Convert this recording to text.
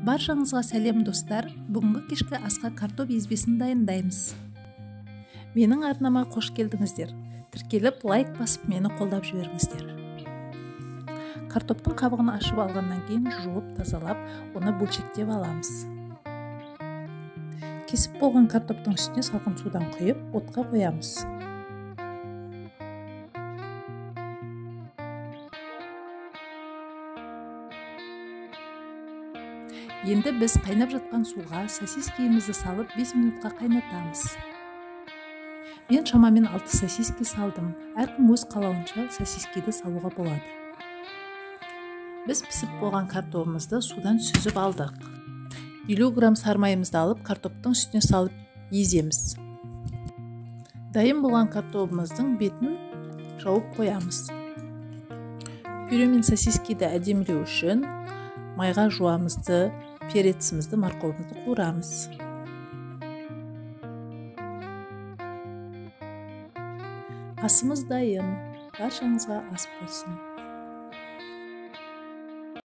Баршаңызға сәлем достар. Бүгінгі кешкі асқа картоп езбесін дайындаймыз. Менің арнама қош келдіңіздер. Тіркеліп, лайк басып, мені қолдап жіберіңіздер. Картоптың қабығын ашып алғаннан кейін жуып, тазалап, оны бөлшектеп аламыз. Кесіп болған картоптың үстіне салқын судан құйып, отқа қоямыз. Енді біз қайнап жатқан суға сосискімізді салып 5 минутқа қайнатамыз. Мен шамамен 6 сосиски салдым. Әркім өз қалауынша сосискиді салуға болады. Біз пісіп болған картопымызды судан сүзіп алдық. 50 грамм сармайымызды алып, картоптың үстіне салып еземіз. Дайын болған картопымыздың бетін жауып қоямыз. Пюре мен сосискиді әдемілеу үшін майға жуамызды, перецімізді, морковымызды қуырамыз. Асымыз дайын. Баршаңызға ас болсын.